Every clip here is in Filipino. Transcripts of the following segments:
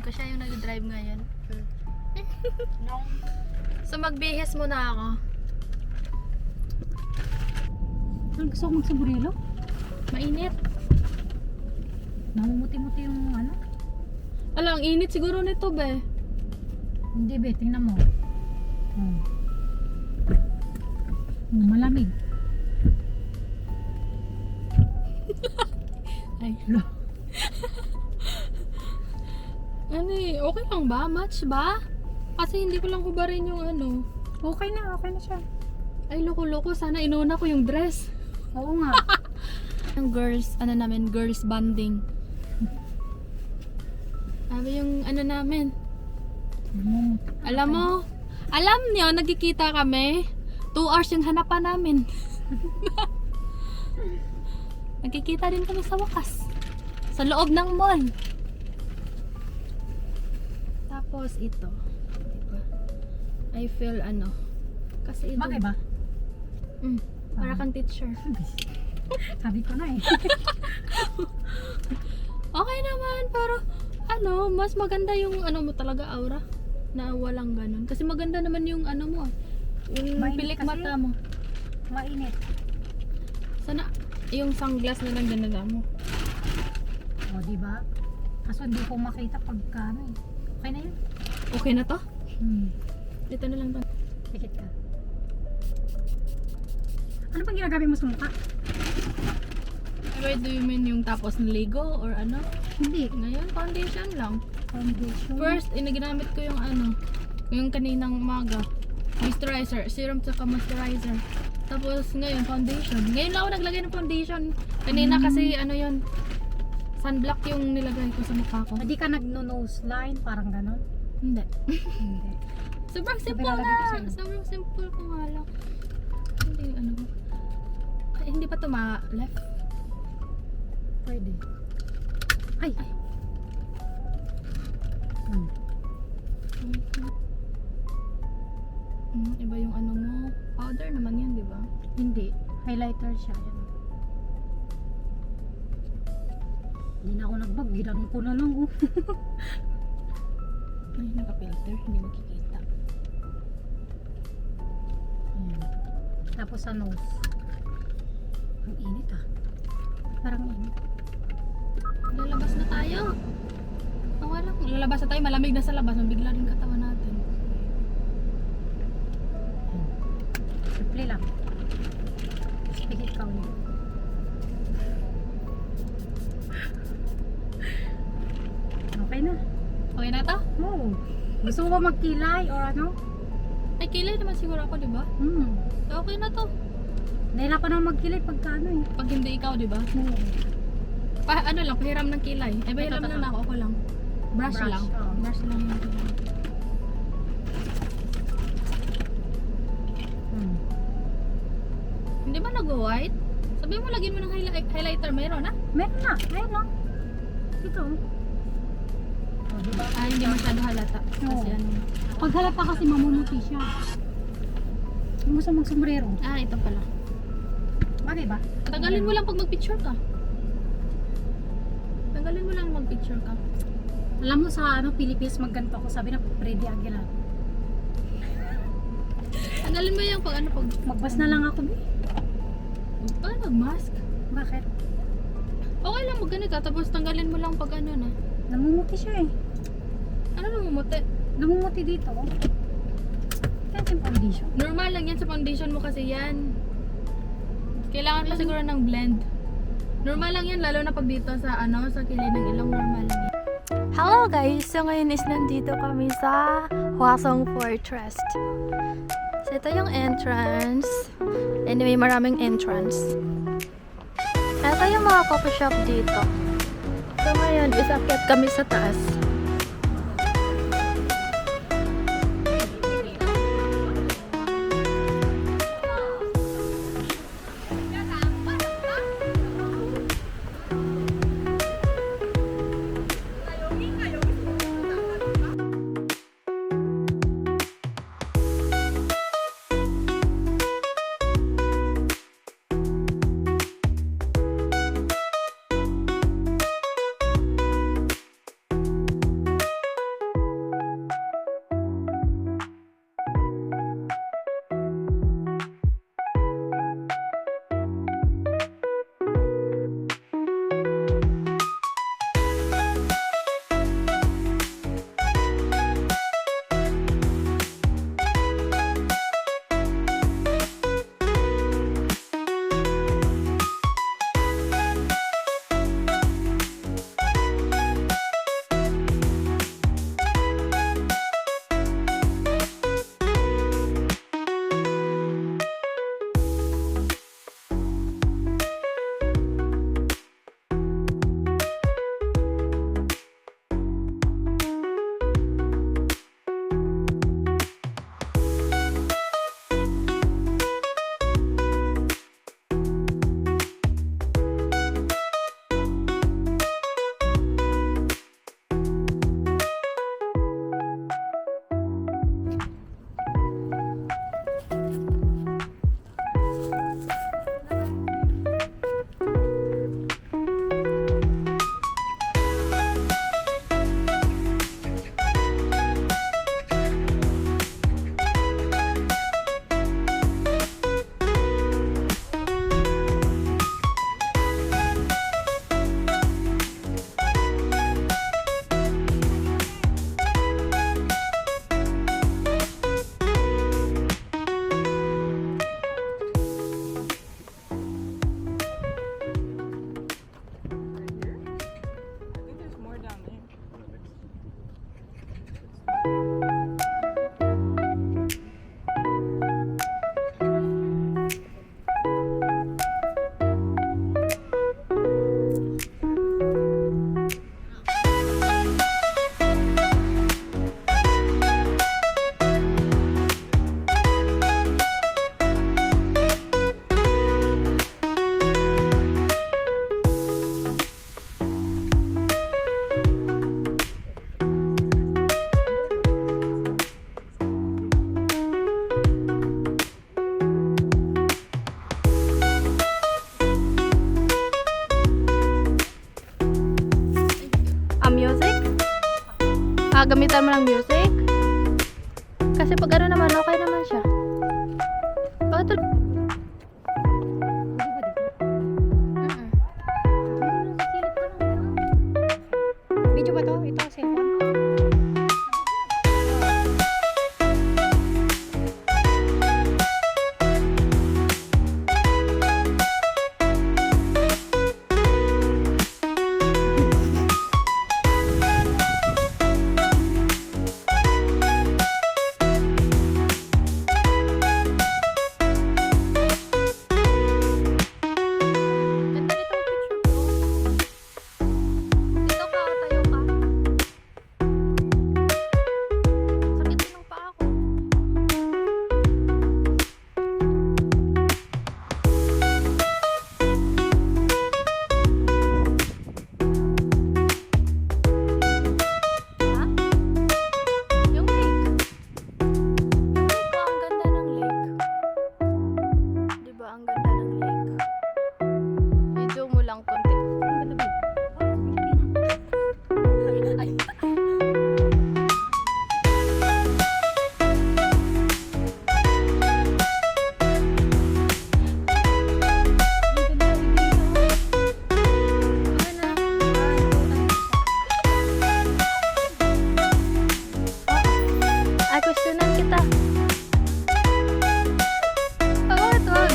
ko. Siya yung nag-drive ngayon. So magbihis muna ako. Gusto ko magsaburilo? Mainit. Namumuti-muti yung ano? Ala, ang init siguro nito, be. Hindi be, tingnan mo. Hmm. Malamig. Ay, ano eh, okay lang ba? Match ba? Kasi hindi ko lang hubarin yung ano. Okay na siya. Ay, loko-loko. Sana inuna ko yung dress. Oo nga. Yung girls, ano namin, girls bonding. Sabi yung ano namin. Alam niyo, nagkikita kami. 2 hours yung hanapan namin. Nagkikita din kami sa wakas. Sa loob ng mall. Tapos ito. Diba? I feel ano. Kasi ito. Bakit ba? Para kang teacher. Sabi ko na eh. Okay naman, pero ano, mas maganda yung ano mo talaga aura na walang ganun. Kasi maganda naman yung ano mo, yung Mainit pilik kasi. mata mo. Mainit. Sana yung sunglass na lang ganda mo. O, diba? Kaso hindi ko makita pagka ano eh. Okay na yun. Okay na to? Dito na lang to. Tikit ka. Ano pang ginagamit mo sa mukha? Wait, do you mean yung tapos naligo or ano? Hindi. Ngayon, foundation lang. Foundation. First, ginamit ko yung ano, yung kaninang umaga. Moisturizer, serum tsaka moisturizer. Tapos ngayon, foundation. Ngayon lang ako naglagay ng foundation. Kanina kasi ano yun, sunblock yung nilagay ko sa mukha ko. Hindi ka nag-nose line, parang ganon? Hindi. Hindi. Sobrang simple Sabi ko nga. sa'yo. Sobrang simple ko nga lang. Hindi ano. Ay, hindi pa to ma-left. Pwede. Ay! Iba yung ano mo. Powder naman yan, di ba? Hindi. Highlighter siya. Yan. Hindi na ako nagbag. Ginanong ko na lang. Oh. Ay, naka-filter. Hindi makikita. Ayan. Tapos sa nose. Ang init ah. Parang init. Lalabas na tayo. Okay lang. Lalabas na tayo. Malamig na sa labas. Mabigla rin katawan natin. Simple lang. Pikit ka ulit. Okay na. Okay na to? Oo. Gusto mo ba magkilay or ano? Ay, kilay naman siguro ako, di ba? Okay na to. Nahirapan ako magkilay pagka ano eh. Pag hindi ikaw, di ba? Oo. Ano lang, pahiram ng kilay. Ay, pahiram Ito, na ako. Ako lang. Brush Brush, lang. oo. Brush lang yung kilay. Hindi ba nag-white? Sabi mo, lagyan mo ng highlighter. Mayroon na? Meron na. Ayun lang. Ito. O, diba? Ah, hindi masyado halata. Kasi ano. Pag halata kasi mamumuti siya. Hindi mo siya magsombrero. Ah, ito pala. Bagay ba? Tagalin mo lang pag mag-picture ka. Tagalin mo lang mag-picture ka. Alam mo sa ano, Philippines magganto ako. Sabi na Freddy Aguilar. Tagalin mo yung pag ano pag... Magbas na lang ako. Paano mag-mask? Bakit? Okay lang mag ganito. Tapos tanggalin mo lang pag ano na. Namumuti siya eh. Ano namumuti? Namumuti dito. Kaya yung foundation. Normal lang yan sa foundation mo kasi yan. Kailangan pa siguro ng blend. Normal lang yan, lalo na pag dito sa ano, sa kilid ng ilong, normal lang yan. Hello guys! So ngayon is nandito kami sa Hwasong Fortress. So ito yung entrance. Anyway, maraming entrance. Ito yung mga coffee shop dito. So ngayon is akyat kami sa taas. gagamitan mo ng music? Kasi pag ano naman, okay naman siya. Bakit? Pwede ba dito? Mm-mm. Silip ka lang. Video ba to? Ito, cellphone? Ganda nitong picture ko. Dito ka, tayo ka. Sakit din ng paa ko. Ha? Yung lake. Yung lake ko, ang ganda ng lake. Diba, ang ganda ng lake? I-zoom mo lang konti. Ang ganda ba? Ay. Ay, questionan kita. Bakit wag?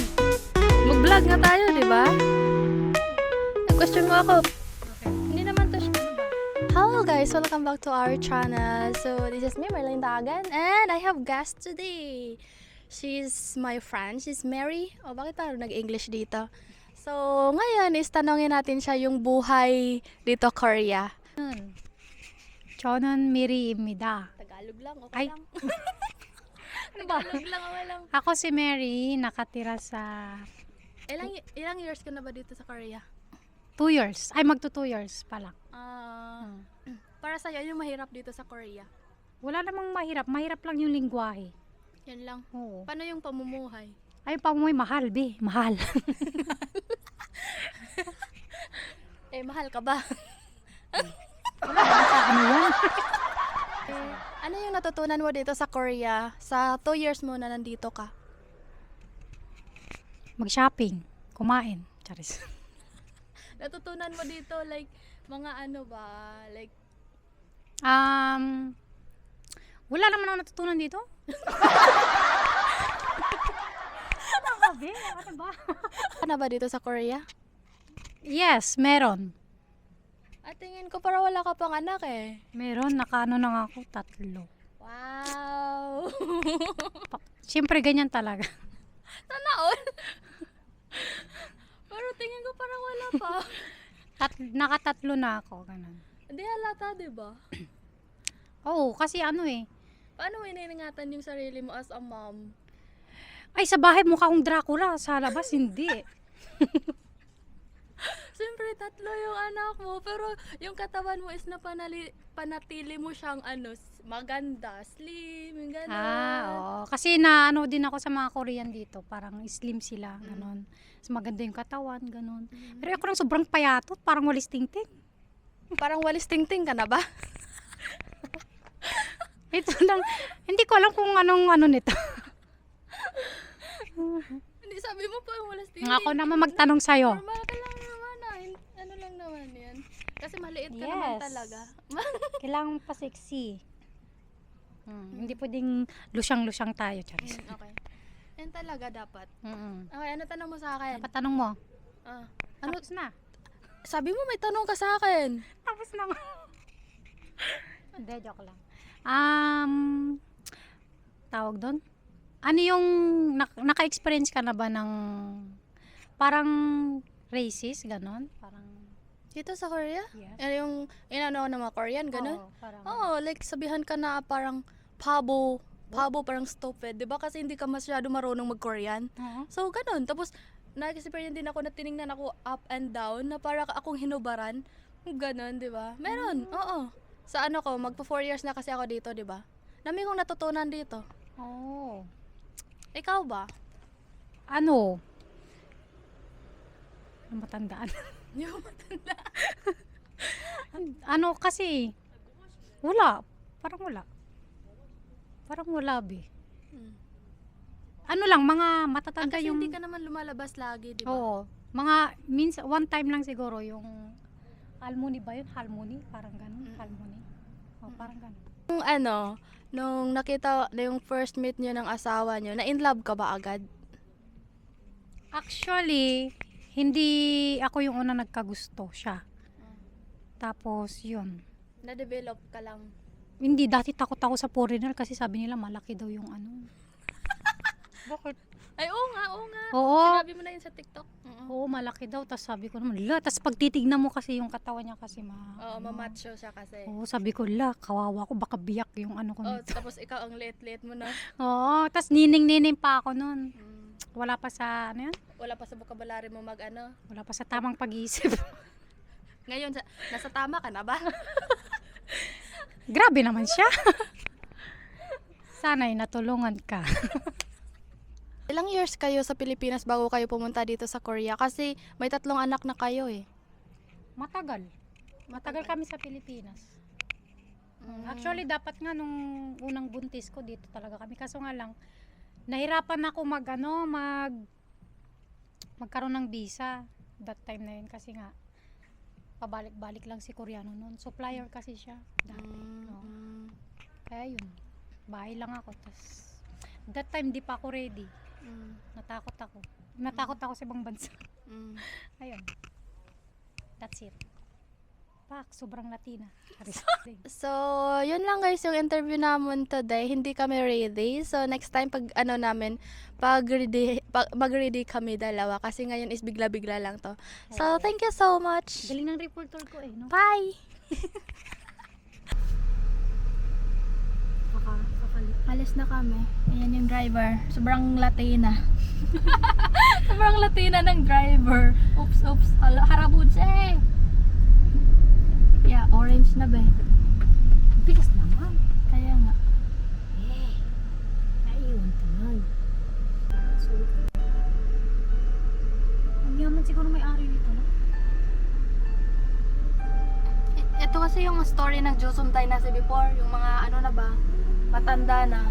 Mag-vlog nga tayo, di ba? Nag-question mo ako. Hindi naman to siya. Hello guys, welcome back to our channel. So this is me, Merlinda again, and I have guest today. She's my friend, she's Mary. Oh, bakit tayo nag-English dito? So ngayon is tanongin natin siya yung buhay dito Korea. Chonon Mirimida. Tagalog lang, okay Ay. lang. Ano ba? Tagalog lang, okay lang. Ako si Mary, nakatira sa Ilang years ka na ba dito sa Korea? 2 years. Ay, magto 2 years pa lang. Para sa'yo, yung mahirap dito sa Korea? Wala namang mahirap. Mahirap lang yung lingwahe. Yan lang. Oo. Paano yung pamumuhay? Ay, pamuhay, mahal, be. Mahal. Mahal ka ba? Ano yan? Ano yung natutunan mo dito sa Korea sa 2 years mo na nandito ka? Mag-shopping. Kumain. Charis. Natutunan mo dito like mga ano ba? Like Wala naman ako natutunan dito. Be, ano ba? ano ba dito sa Korea? Yes, meron. At tingin ko para wala ka pang anak eh. Meron, nakaano na nga ako, 3. Wow! Siyempre, ganyan talaga. Sana all. Pero tingin ko parang wala pa. Naka-3 na ako, ganun. Hindi halata, di ba? Oo, kasi ano eh. Paano mo ininingatan yung sarili mo as a mom? Ay, sa bahay mukha akong Dracula. Sa labas, hindi. Siyempre, 3 yung anak mo, pero yung katawan mo is panatili mo siyang maganda, slim, yung gano'n. Oo. Kasi na ano din ako sa mga Korean dito. Parang slim sila, ganun. Mas maganda yung katawan, ganun. Pero ako lang sobrang payatot, parang walis tingting. Parang walis tingting ka na ba? Ito lang, hindi ko alam kung anong ano nito. Hindi, sabi mo pa walis tingting. Ako naman magtanong sa'yo. Normal ka lang naman ano lang naman yan. Kasi maliit ka naman talaga. Kailangan pa sexy. Hindi pwedeng lusyang-lusyang tayo, Charis. Okay. Yan talaga dapat. Mm-mm. Okay, ano tanong mo sa akin? Patanong mo. Ano? Tapos na. Sabi mo may tanong ka sa akin. Tapos na nga. Hindi, joke lang. Tawag doon? Ano yung, naka-experience ka na ba ng parang racist, ganon? Parang, Dito sa Korea? yes. Yung inano ng mga Korean, ganun? Oo, parang, Oo, like sabihan ka na parang pabo, parang stupid, 'di ba? Kasi hindi ka masyado marunong mag-Korean. Oo. So ganun. Tapos nag-experience din ako na tiningnan ako up and down na para akong hinubaran. Ganun, 'di ba? Meron. Oo. Sa ano ko, magpo 4 years na kasi ako dito, 'di ba? Dami kong natutunan dito. Oo. Ikaw ba? Ano? Matandaan. Yung matanda. Ano kasi, wala. Parang wala. Parang wala, be. Mm. Ano lang, mga matatanda Kasi yung... hindi ka naman lumalabas lagi, di ba? Oo. Mga, one time lang siguro yung Halmoni ba yun? Halmoni? Parang ganun. Halmoni. Parang ganun. Nung ano, nung nakita, yung first meet nyo ng asawa nyo, na in love ka ba agad? Actually, hindi ako yung una nagkagusto siya. Tapos, yun. Na-develop ka lang. Hindi, dati takot ako sa foreigner kasi sabi nila malaki daw yung ano. Bakit? Ay, oo nga, oo nga. Oo. Sinabi mo na yun sa TikTok. Oo, malaki daw. Tapos sabi ko naman, la, tapos pag titignan mo kasi yung katawan niya kasi Oo, mamacho siya kasi. Oo, sabi ko, la, kawawa ko, baka biyak yung ano ko Oh, nito. tapos ikaw ang late-late mo na. Oo, tapos nining-nining pa ako nun. Wala pa sa, ano yan? Wala pa sa vocabulary mo mag-ano. Wala pa sa tamang pag-iisip. Ngayon, nasa tama ka na ba? Grabe naman siya. Sana'y natulungan ka. Ilang years kayo sa Pilipinas bago kayo pumunta dito sa Korea? Kasi may 3 anak na kayo eh. Matagal. Matagal kami sa Pilipinas. Actually, dapat nga nung unang buntis ko dito talaga kami. Kaso nga lang, nahirapan ako magkaroon ng visa that time na yun kasi nga pabalik-balik lang si Koreano noon. Supplier kasi siya dati. Oo. Kaya yun, bahay lang ako. Tas, that time di pa ako ready. Natakot ako sa ibang bansa. Ayun. That's it. Pak, sobrang Latina. So, yun lang guys yung interview namin today. Hindi kami ready. So, next time pag mag-ready kami dalawa. Kasi ngayon is bigla-bigla lang to. So, thank you so much. Galing ng reporter ko eh, no? Bye! Alis na kami. Ayan yung driver. Sobrang Latina. Sobrang Latina ng driver. Oops. Harabutse! Yeah, orange na ba eh. Bilis naman. Kaya nga. Naiwan ka nun. Ang yaman siguro may-ari nito, no? Ito kasi yung story ng Joseon Dynasty before. Yung mga ano na ba, matanda na.